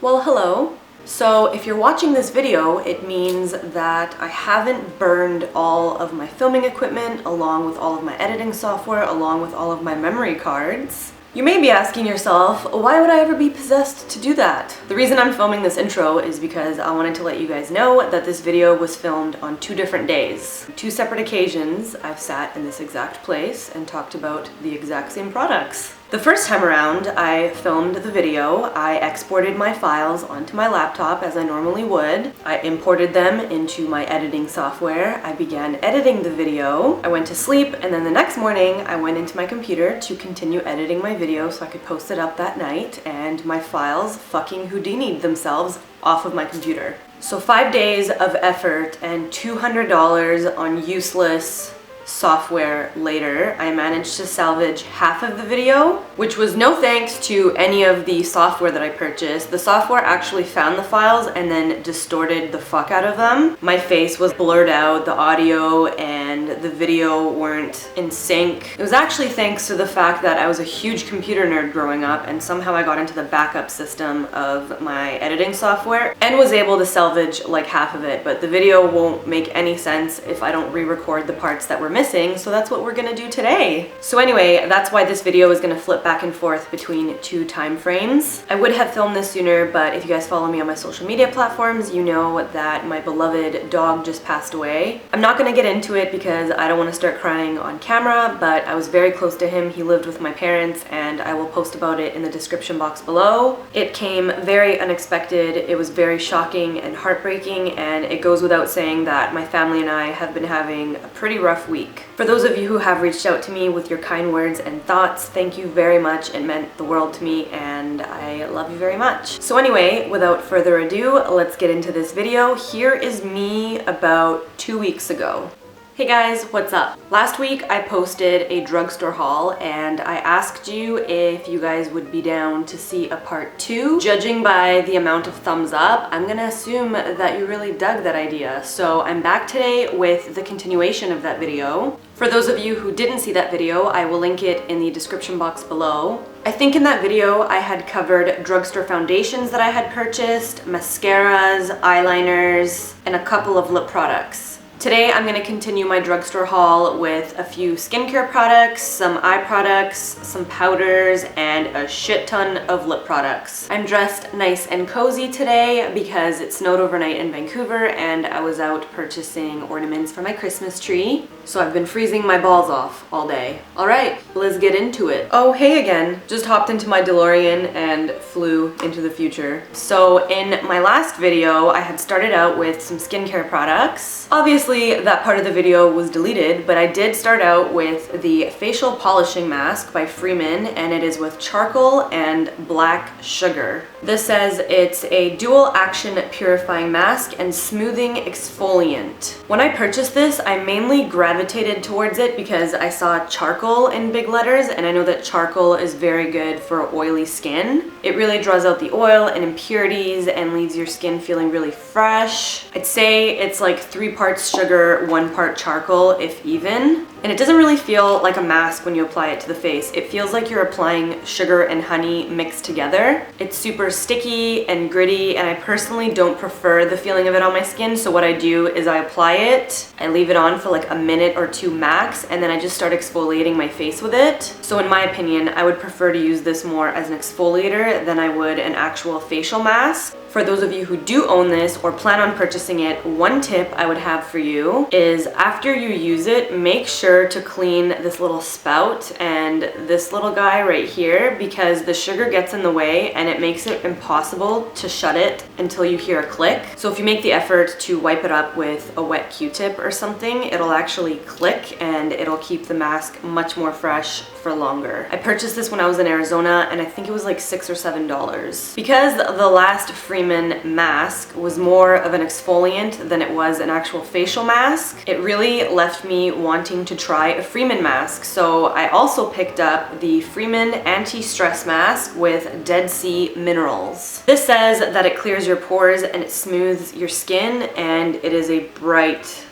Well, hello. So if you're watching this video, it means that I haven't burned all of my filming equipment, along with all of my editing software, along with all of my memory cards. You may be asking yourself, why would I ever be possessed to do that? The reason I'm filming this intro is because I wanted to let you guys know that this video was filmed on 2 different days. 2 separate occasions, I've sat in this exact place and talked about the exact same products. The first time around, I filmed the video. I exported my files onto my laptop as I normally would. I imported them into my editing software. I began editing the video. I went to sleep, and then the next morning I went into my computer to continue editing my video so I could post it up that night, and my files fucking Houdini'd themselves off of my computer. So 5 days of effort and $200 on useless software later, I managed to salvage half of the video, which was no thanks to any of the software that I purchased. The software actually found the files and then distorted the fuck out of them. My face was blurred out, the audio and the video weren't in sync. It was actually thanks to the fact that I was a huge computer nerd growing up, and somehow I got into the backup system of my editing software and was able to salvage like half of it, but the video won't make any sense if I don't re-record the parts that were missing, so that's what we're gonna do today. So anyway, that's why this video is gonna flip back and forth between 2 time frames. I would have filmed this sooner, but if you guys follow me on my social media platforms, you know that my beloved dog just passed away. I'm not gonna get into it because I don't want to start crying on camera, but I was very close to him. He lived with my parents, and I will post about it in the description box below. It came very unexpected. It was very shocking and heartbreaking, and it goes without saying that my family and I have been having a pretty rough week. For those of you who have reached out to me with your kind words and thoughts, thank you very much. It meant the world to me, and I love you very much. So anyway, without further ado, let's get into this video. Here is me about 2 weeks ago. Hey guys, what's up? Last week I posted a drugstore haul, and I asked you if you guys would be down to see a part 2. Judging by the amount of thumbs up, I'm gonna assume that you really dug that idea. So I'm back today with the continuation of that video. For those of you who didn't see that video, I will link it in the description box below. I think in that video I had covered drugstore foundations that I had purchased, mascaras, eyeliners, and a couple of lip products. Today I'm going to continue my drugstore haul with a few skincare products, some eye products, some powders, and a shit ton of lip products. I'm dressed nice and cozy today because it snowed overnight in Vancouver and I was out purchasing ornaments for my Christmas tree. So I've been freezing my balls off all day. Alright, let's get into it. Oh, hey again. Just hopped into my DeLorean and flew into the future. So in my last video, I had started out with some skincare products. Obviously, that part of the video was deleted, but I did start out with the facial polishing mask by Freeman, and it is with charcoal and black sugar. This says it's a dual action purifying mask and smoothing exfoliant. When I purchased this, I mainly gravitated towards it because I saw charcoal in big letters, and I know that charcoal is very good for oily skin. It really draws out the oil and impurities and leaves your skin feeling really fresh. I'd say it's like 3 parts sugar, 1 part charcoal, if even. And it doesn't really feel like a mask when you apply it to the face. It feels like you're applying sugar and honey mixed together. It's super sticky and gritty, and I personally don't prefer the feeling of it on my skin, so what I do is I apply it, I leave it on for like a minute or 2 max, and then I just start exfoliating my face with it. So in my opinion, I would prefer to use this more as an exfoliator than I would an actual facial mask. For those of you who do own this or plan on purchasing it, one tip I would have for you is after you use it, make sure to clean this little spout and this little guy right here, because the sugar gets in the way and it makes it impossible to shut it until you hear a click. So if you make the effort to wipe it up with a wet Q-tip or something, it'll actually click and it'll keep the mask much more fresh for longer. I purchased this when I was in Arizona, and I think it was like $6 or $7. Because the last Freeman mask was more of an exfoliant than it was an actual facial mask, it really left me wanting to try a Freeman mask. So I also picked up the Freeman anti-stress mask with Dead Sea minerals. This says that it clears your pores and it smooths your skin, and it is a bright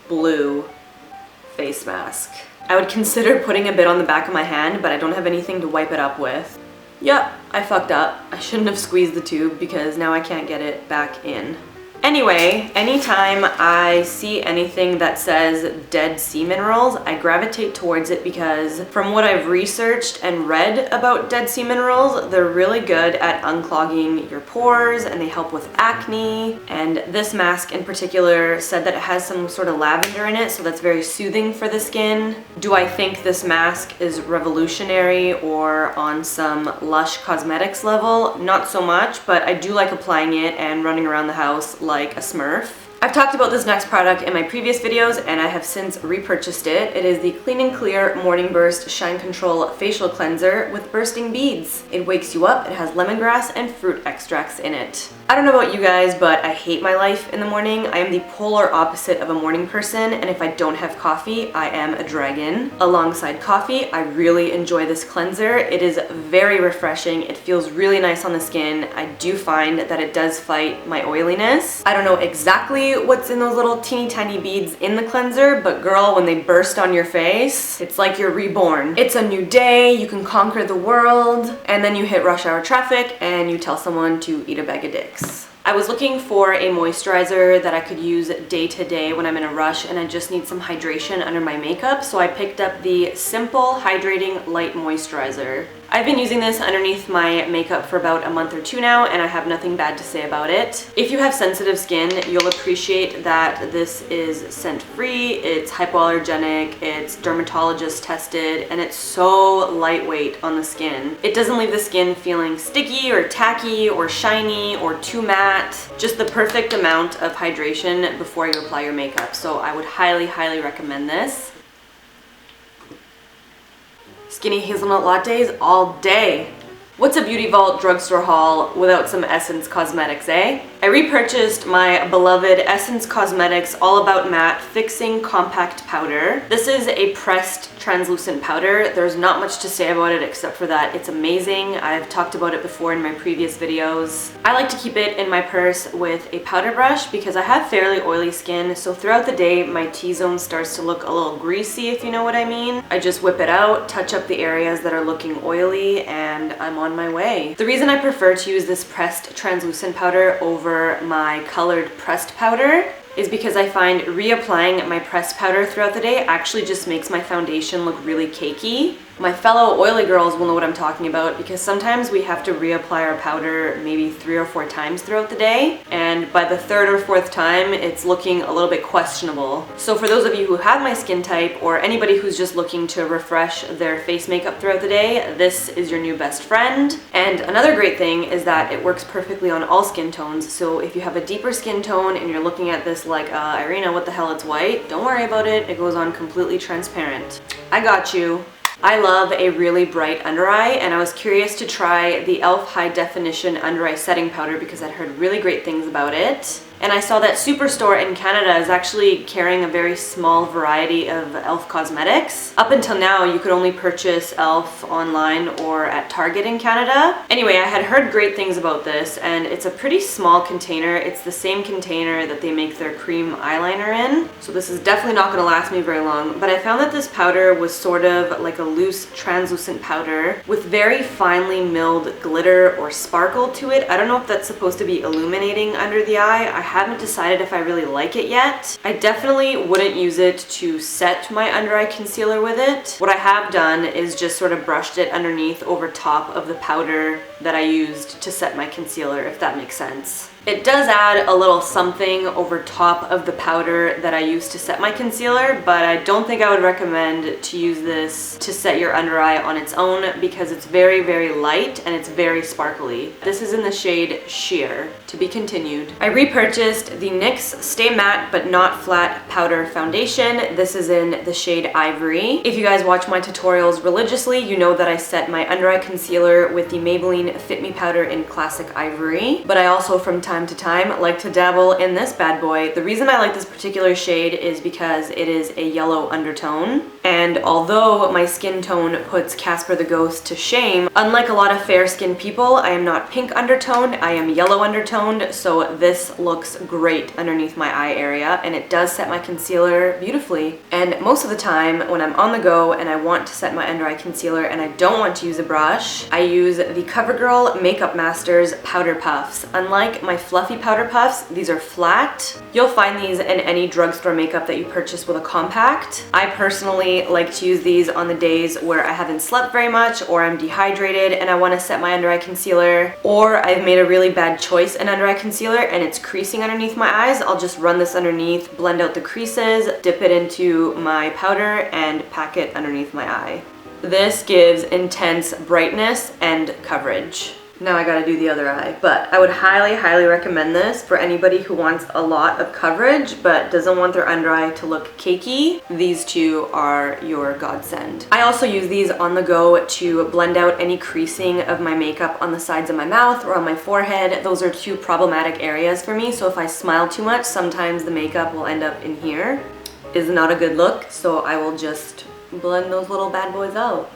blue face mask. I would consider putting a bit on the back of my hand, but I don't have anything to wipe it up with. Yep, I fucked up. I shouldn't have squeezed the tube because now I can't get it back in. Anyway, anytime I see anything that says dead sea minerals, I gravitate towards it because from what I've researched and read about dead sea minerals, they're really good at unclogging your pores and they help with acne. And this mask in particular said that it has some sort of lavender in it, so that's very soothing for the skin. Do I think this mask is revolutionary or on some Lush Cosmetics level? Not so much, but I do like applying it and running around the house like a Smurf. I've talked about this next product in my previous videos and I have since repurchased it. It is the Clean and Clear Morning Burst Shine Control Facial Cleanser with bursting beads. It wakes you up, it has lemongrass and fruit extracts in it. I don't know about you guys, but I hate my life in the morning. I am the polar opposite of a morning person, and if I don't have coffee, I am a dragon. Alongside coffee, I really enjoy this cleanser. It is very refreshing. It feels really nice on the skin. I do find that it does fight my oiliness. I don't know exactly what's in those little teeny tiny beads in the cleanser, but girl, when they burst on your face, it's like you're reborn. It's a new day, you can conquer the world, and then you hit rush hour traffic and you tell someone to eat a bag of dicks. I was looking for a moisturizer that I could use day to day when I'm in a rush and I just need some hydration under my makeup, so I picked up the Simple Hydrating Light Moisturizer. I've been using this underneath my makeup for about a month or two now and I have nothing bad to say about it. If you have sensitive skin, you'll appreciate that this is scent-free, it's hypoallergenic, it's dermatologist tested, and it's so lightweight on the skin. It doesn't leave the skin feeling sticky or tacky or shiny or too matte. Just the perfect amount of hydration before you apply your makeup. So I would highly, highly recommend this. Skinny hazelnut lattes all day. What's a BeautyVault drugstore haul without some Essence Cosmetics, eh? I repurchased my beloved Essence Cosmetics All About Matte Fixing Compact Powder. This is a pressed translucent powder. There's not much to say about it except for that it's amazing. I've talked about it before in my previous videos. I like to keep it in my purse with a powder brush because I have fairly oily skin, so throughout the day my T-zone starts to look a little greasy, if you know what I mean. I just whip it out, touch up the areas that are looking oily, and I'm on my way. The reason I prefer to use this pressed translucent powder over my colored pressed powder is because I find reapplying my pressed powder throughout the day actually just makes my foundation look really cakey. My fellow oily girls will know what I'm talking about because sometimes we have to reapply our powder maybe 3 or 4 times throughout the day, and by the 3rd or 4th time it's looking a little bit questionable. So for those of you who have my skin type or anybody who's just looking to refresh their face makeup throughout the day, this is your new best friend. And another great thing is that it works perfectly on all skin tones, so if you have a deeper skin tone and you're looking at this like, Irina, what the hell, it's white, don't worry about it, it goes on completely transparent. I got you. I love a really bright under eye, and I was curious to try the e.l.f. High Definition Under Eye Setting Powder because I'd heard really great things about it. And I saw that Superstore in Canada is actually carrying a very small variety of e.l.f. cosmetics. Up until now, you could only purchase e.l.f. online or at Target in Canada. Anyway, I had heard great things about this, and it's a pretty small container. It's the same container that they make their cream eyeliner in, so this is definitely not going to last me very long. But I found that this powder was sort of like a loose, translucent powder with very finely milled glitter or sparkle to it. I don't know if that's supposed to be illuminating under the eye. I haven't decided if I really like it yet. I definitely wouldn't use it to set my under eye concealer with it. What I have done is just sort of brushed it underneath over top of the powder that I used to set my concealer, if that makes sense. It does add a little something over top of the powder that I used to set my concealer, but I don't think I would recommend to use this to set your under eye on its own because it's very, very light and it's very sparkly. This is in the shade Sheer. To be continued. I repurchased the NYX Stay Matte But Not Flat Powder Foundation. This is in the shade Ivory. If you guys watch my tutorials religiously, you know that I set my under eye concealer with the Maybelline Fit Me powder in Classic Ivory, but I also from time to time like to dabble in this bad boy. The reason I like this particular shade is because it is a yellow undertone, and although my skin tone puts Casper the Ghost to shame, unlike a lot of fair skinned people, I am not pink undertoned, I am yellow undertoned, so this looks looks great underneath my eye area, and it does set my concealer beautifully. And most of the time when I'm on the go and I want to set my under eye concealer and I don't want to use a brush, I use the CoverGirl Makeup Masters Powder Puffs. Unlike my fluffy powder puffs, these are flat. You'll find these in any drugstore makeup that you purchase with a compact. I personally like to use these on the days where I haven't slept very much, or I'm dehydrated and I want to set my under eye concealer, or I've made a really bad choice in under eye concealer and it's creasing underneath my eyes. I'll just run this underneath, blend out the creases, dip it into my powder, and pack it underneath my eye. This gives intense brightness and coverage. Now I gotta do the other eye, but I would highly recommend this for anybody who wants a lot of coverage but doesn't want their under eye to look cakey. These two are your godsend. I also use these on the go to blend out any creasing of my makeup on the sides of my mouth or on my forehead. Those are two problematic areas for me, so if I smile too much, sometimes the makeup will end up in here. Is not a good look, so I will just blend those little bad boys out,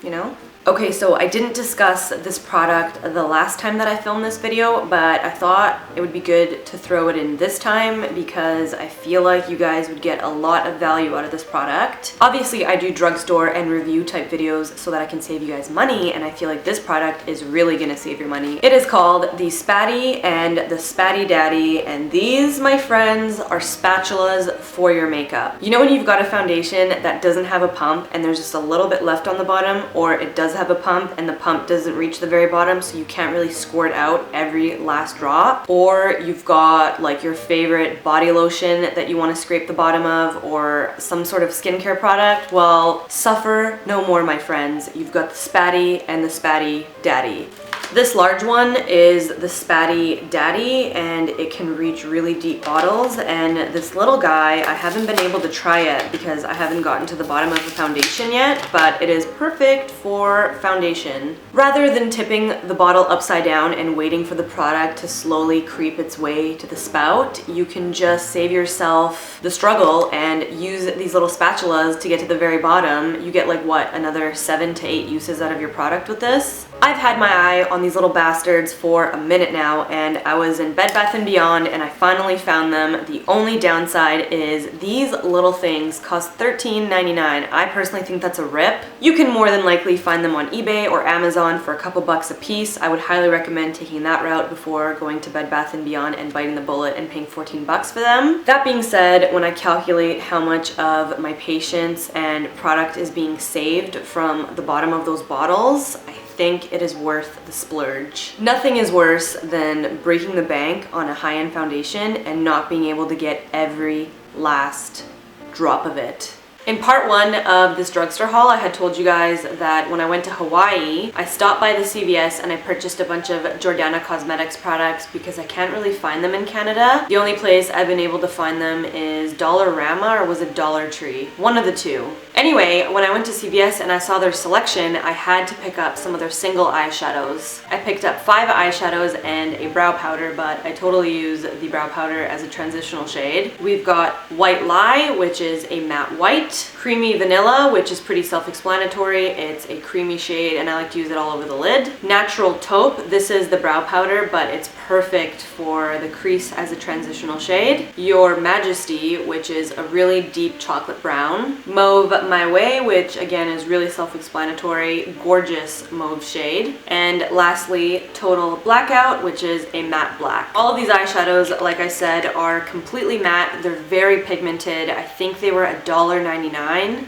you know? Okay, so I didn't discuss this product the last time that I filmed this video, but I thought it would be good to throw it in this time because I feel like you guys would get a lot of value out of this product. Obviously, I do drugstore and review type videos so that I can save you guys money, and I feel like this product is really gonna save your money. It is called the Spatty and the Spatty Daddy, and these, my friends, are spatulas for your makeup. You know when you've got a foundation that doesn't have a pump and there's just a little bit left on the bottom, or it does have a pump and the pump doesn't reach the very bottom, so you can't really squirt out every last drop, or you've got like your favorite body lotion that you want to scrape the bottom of, or some sort of skincare product? Well, suffer no more, my friends. You've got the Spatty and the Spatty Daddy. This large one is the Spatty Daddy, and it can reach really deep bottles, and this little guy, I haven't been able to try it because I haven't gotten to the bottom of the foundation yet, but it is perfect for foundation. Rather than tipping the bottle upside down and waiting for the product to slowly creep its way to the spout, you can just save yourself the struggle and use these little spatulas to get to the very bottom. You get like, what, another 7 to 8 uses out of your product with this? I've had my eye on these little bastards for a minute now, and I was in Bed Bath & Beyond and I finally found them. The only downside is these little things cost $13.99. I personally think that's a rip. You can more than likely find them on eBay or Amazon for a couple bucks a piece. I would highly recommend taking that route before going to Bed Bath & Beyond and biting the bullet and paying 14 bucks for them. That being said, when I calculate how much of my patience and product is being saved from the bottom of those bottles, I think it is worth the splurge. Nothing is worse than breaking the bank on a high-end foundation and not being able to get every last drop of it. In part 1 of this drugstore haul, I had told you guys that when I went to Hawaii, I stopped by the CVS and I purchased a bunch of Jordana Cosmetics products because I can't really find them in Canada. The only place I've been able to find them is Dollarama, or was it Dollar Tree? One of the two. Anyway, when I went to CVS and I saw their selection, I had to pick up some of their single eyeshadows. I picked up 5 eyeshadows and a brow powder, but I totally use the brow powder as a transitional shade. We've got White Lie, which is a matte white. Creamy Vanilla, which is pretty self-explanatory. It's a creamy shade and I like to use it all over the lid. Natural Taupe, this is the brow powder, but it's perfect for the crease as a transitional shade. Your Majesty, which is a really deep chocolate brown. Mauve My Way, which again is really self-explanatory, gorgeous mauve shade. And lastly, Total Blackout, which is a matte black. All of these eyeshadows, like I said, are completely matte. They're very pigmented. I think they were $1.99,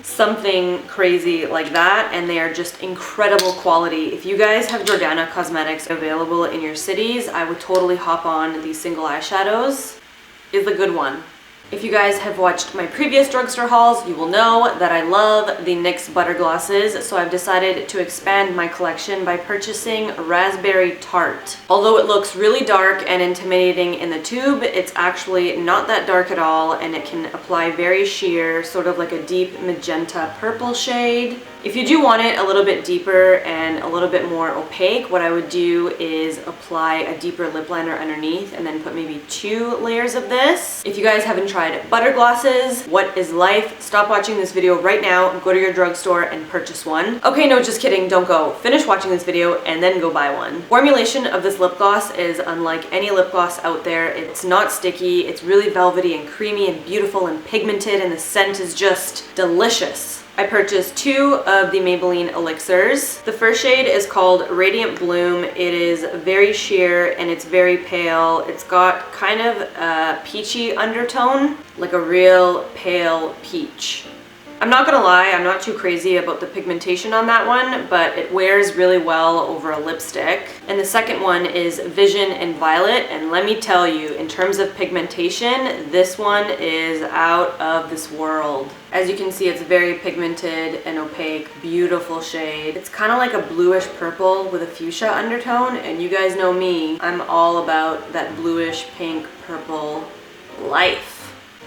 something crazy like that, and they are just incredible quality. If you guys have Jordana Cosmetics available in your cities, I would totally hop on these single eyeshadows. Is a good one. If you guys have watched my previous drugstore hauls, you will know that I love the NYX Butter Glosses, so I've decided to expand my collection by purchasing Raspberry Tart. Although it looks really dark and intimidating in the tube, it's actually not that dark at all, and it can apply very sheer, sort of like a deep magenta purple shade. If you do want it a little bit deeper and a little bit more opaque, what I would do is apply a deeper lip liner underneath and then put maybe 2 layers of this. If you guys haven't tried butter glosses, what is life? Stop watching this video right now, go to your drugstore and purchase one. Okay, no, just kidding, don't go. Finish watching this video and then go buy one. Formulation of this lip gloss is unlike any lip gloss out there. It's not sticky, it's really velvety and creamy and beautiful and pigmented, and the scent is just delicious. I purchased 2 of the Maybelline elixirs. The first shade is called Radiant Bloom. It is very sheer and it's very pale. It's got kind of a peachy undertone, like a real pale peach. I'm not gonna lie, I'm not too crazy about the pigmentation on that one, but it wears really well over a lipstick. And the second one is Vision in Violet, and let me tell you, in terms of pigmentation, this one is out of this world. As you can see, it's very pigmented and opaque, beautiful shade. It's kind of like a bluish purple with a fuchsia undertone, and you guys know me, I'm all about that bluish pink purple life.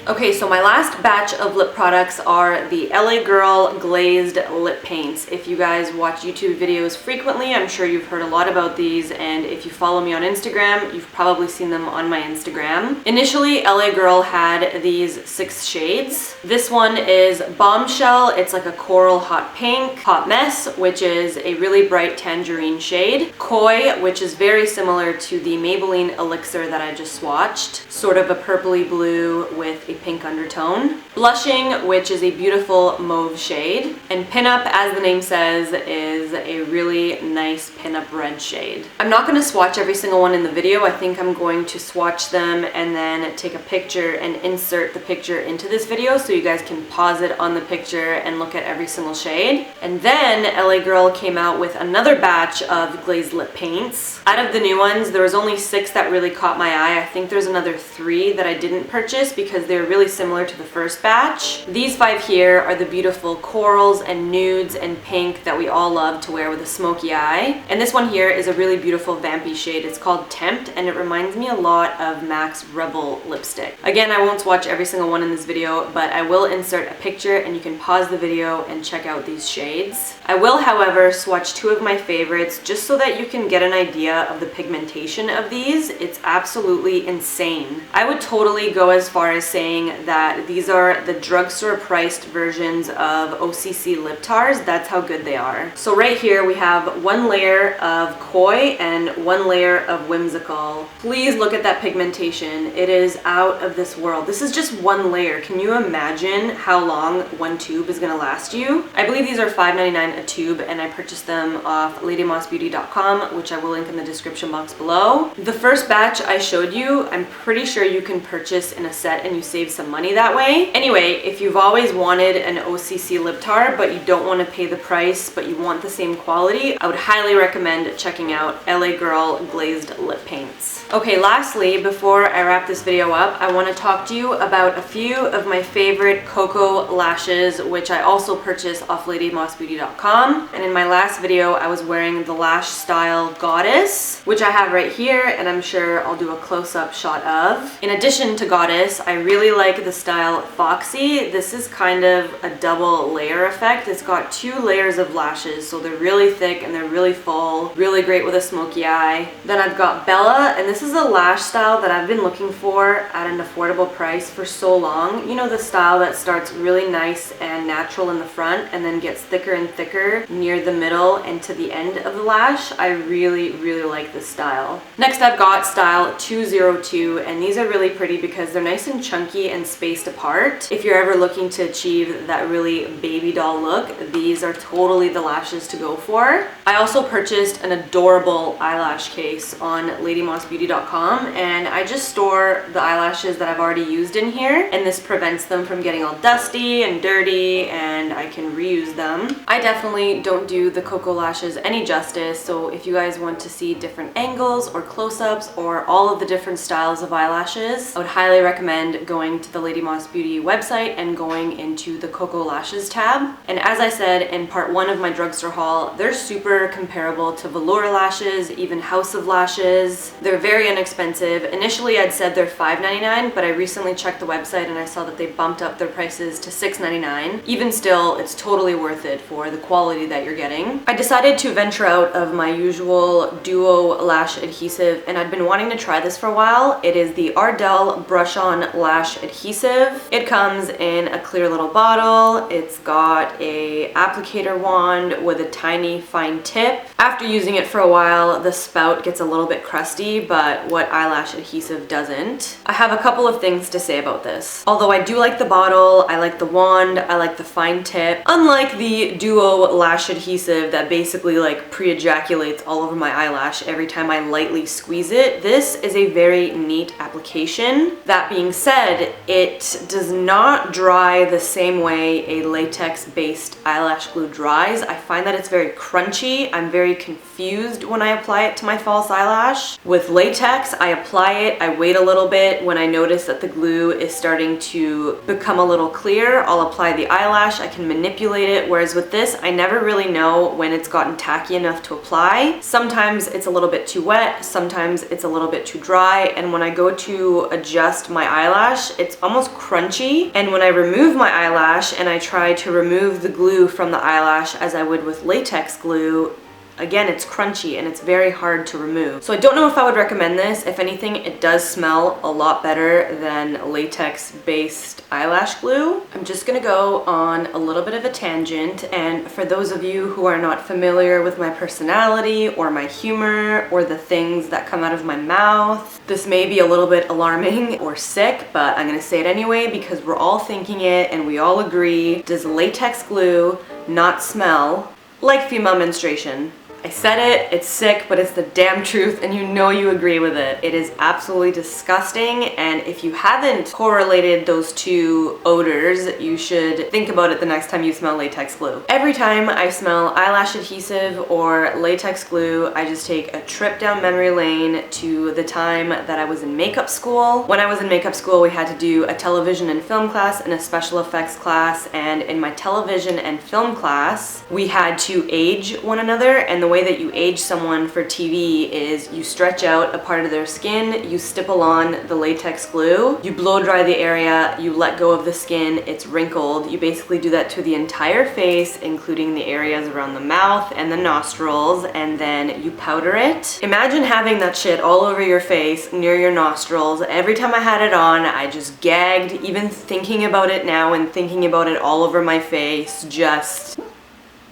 Okay, so my last batch of lip products are the LA Girl glazed lip paints. If you guys watch YouTube videos frequently, I'm sure you've heard a lot about these, and if you follow me on Instagram, you've probably seen them on my Instagram. Initially, LA Girl had these 6 shades. This one is Bombshell. It's like a coral hot pink. Hot Mess, which is a really bright tangerine shade. Koi, which is very similar to the Maybelline elixir that I just swatched. Sort of a purpley blue with a pink undertone. Blushing, which is a beautiful mauve shade. And Pinup, as the name says, is a really nice pinup red shade. I'm not going to swatch every single one in the video. I think I'm going to swatch them and then take a picture and insert the picture into this video so you guys can pause it on the picture and look at every single shade. And then LA Girl came out with another batch of glazed lip paints. Out of the new ones, there was only 6 that really caught my eye. I think there's another 3 that I didn't purchase because they're really similar to the first batch. These 5 here are the beautiful corals and nudes and pink that we all love to wear with a smoky eye. And this one here is a really beautiful vampy shade. It's called Tempt, and it reminds me a lot of MAC's Rebel lipstick. Again, I won't swatch every single one in this video, but I will insert a picture and you can pause the video and check out these shades. I will, however, swatch 2 of my favorites just so that you can get an idea of the pigmentation of these. It's absolutely insane. I would totally go as far as saying that these are the drugstore priced versions of OCC lip tars. That's how good they are. So right here we have 1 layer of Koi and 1 layer of Whimsical. Please look at that pigmentation. It is out of this world. This is just 1 layer. Can you imagine how long 1 tube is gonna last you? I believe these are $5.99 a tube, and I purchased them off ladymossbeauty.com, which I will link in the description box below. The first batch I showed you, I'm pretty sure you can purchase in a set and you save some money that way. Anyway, if you've always wanted an OCC lip tar but you don't want to pay the price but you want the same quality, I would highly recommend checking out LA Girl glazed lip paints. Okay, lastly, before I wrap this video up, I want to talk to you about a few of my favorite Cocoa lashes, which I also purchased off ladymossbeauty.com. And in my last video, I was wearing the lash style Goddess, which I have right here, and I'm sure I'll do a close-up shot of. In addition to Goddess, I really like the style Foxy. This is kind of a double layer effect. It's got 2 layers of lashes, so they're really thick and they're really full, really great with a smoky eye. Then I've got Bella, and this is a lash style that I've been looking for at an affordable price for so long. You know, the style that starts really nice and natural in the front and then gets thicker and thicker near the middle and to the end of the lash. I really, really like this style. Next, I've got style 202, and these are really pretty because they're nice and chunky and spaced apart. If you're ever looking to achieve that really baby doll look, these are totally the lashes to go for. I also purchased an adorable eyelash case on ladymossbeauty.com, and I just store the eyelashes that I've already used in here, and this prevents them from getting all dusty and dirty, and I can reuse them. I definitely don't do the Cocoa lashes any justice, so if you guys want to see different angles or close-ups or all of the different styles of eyelashes, I would highly recommend going going to the Lady Moss Beauty website and going into the Cocoa Lashes tab. And as I said in part 1 of my drugstore haul, they're super comparable to velour lashes, even House of Lashes. They're very inexpensive. Initially I'd said they're $5.99, but I recently checked the website and I saw that they bumped up their prices to $6.99. Even still, it's totally worth it for the quality that you're getting. I decided to venture out of my usual duo lash adhesive, and I'd been wanting to try this for a while. It is the Ardell Brush On Lash Adhesive. It comes in a clear little bottle. It's got a applicator wand with a tiny fine tip. After using it for a while, the spout gets a little bit crusty, but what eyelash adhesive doesn't. I have a couple of things to say about this. Although I do like the bottle, I like the wand, I like the fine tip. Unlike the duo lash adhesive that basically like pre-ejaculates all over my eyelash every time I lightly squeeze it, this is a very neat application. That being said, it does not dry the same way a latex-based eyelash glue dries. I find that it's very crunchy. I'm very confused when I apply it to my false eyelash. With latex, I apply it, I wait a little bit. When I notice that the glue is starting to become a little clear, I'll apply the eyelash, I can manipulate it, whereas with this, I never really know when it's gotten tacky enough to apply. Sometimes it's a little bit too wet, sometimes it's a little bit too dry, and when I go to adjust my eyelash, it's almost crunchy. And when I remove my eyelash and I try to remove the glue from the eyelash as I would with latex glue, again, it's crunchy and it's very hard to remove. So I don't know if I would recommend this. If anything, it does smell a lot better than latex-based eyelash glue. I'm just gonna go on a little bit of a tangent, and for those of you who are not familiar with my personality or my humor or the things that come out of my mouth, this may be a little bit alarming or sick, but I'm gonna say it anyway because we're all thinking it and we all agree. Does latex glue not smell like female menstruation? I said it, it's sick, but it's the damn truth, and you know you agree with it. It is absolutely disgusting, and if you haven't correlated those two odors, you should think about it the next time you smell latex glue. Every time I smell eyelash adhesive or latex glue, I just take a trip down memory lane to the time that I was in makeup school. When I was in makeup school, we had to do a television and film class and a special effects class, and in my television and film class, we had to age one another, and the way that you age someone for TV is you stretch out a part of their skin, you stipple on the latex glue, you blow dry the area, you let go of the skin, it's wrinkled. You basically do that to the entire face, including the areas around the mouth and the nostrils, and then you powder it. Imagine having that shit all over your face, near your nostrils. Every time I had it on, I just gagged, even thinking about it now and thinking about it all over my face, just...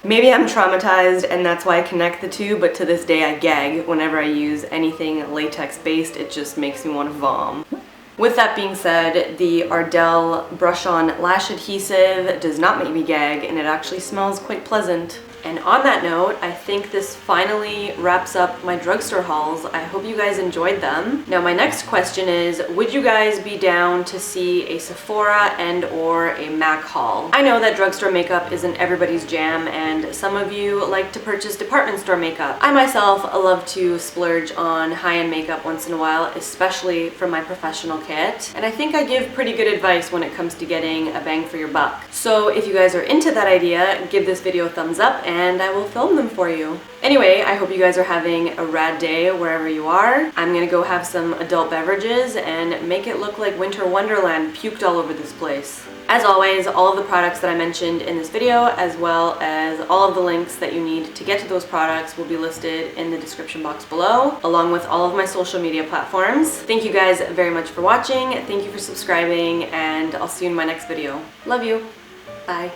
Maybe I'm traumatized and that's why I connect the two, but to this day I gag whenever I use anything latex based. It just makes me want to vom. With that being said, the Ardell Brush On Lash Adhesive does not make me gag, and it actually smells quite pleasant. And on that note, I think this finally wraps up my drugstore hauls. I hope you guys enjoyed them. Now my next question is, would you guys be down to see a Sephora and or a MAC haul? I know that drugstore makeup isn't everybody's jam, and some of you like to purchase department store makeup. I myself love to splurge on high-end makeup once in a while, especially for my professional kit. And I think I give pretty good advice when it comes to getting a bang for your buck. So if you guys are into that idea, give this video a thumbs up and I will film them for you. Anyway, I hope you guys are having a rad day wherever you are. I'm gonna go have some adult beverages and make it look like Winter Wonderland puked all over this place. As always, all of the products that I mentioned in this video, as well as all of the links that you need to get to those products, will be listed in the description box below, along with all of my social media platforms. Thank you guys very much for watching, thank you for subscribing, and I'll see you in my next video. Love you. Bye.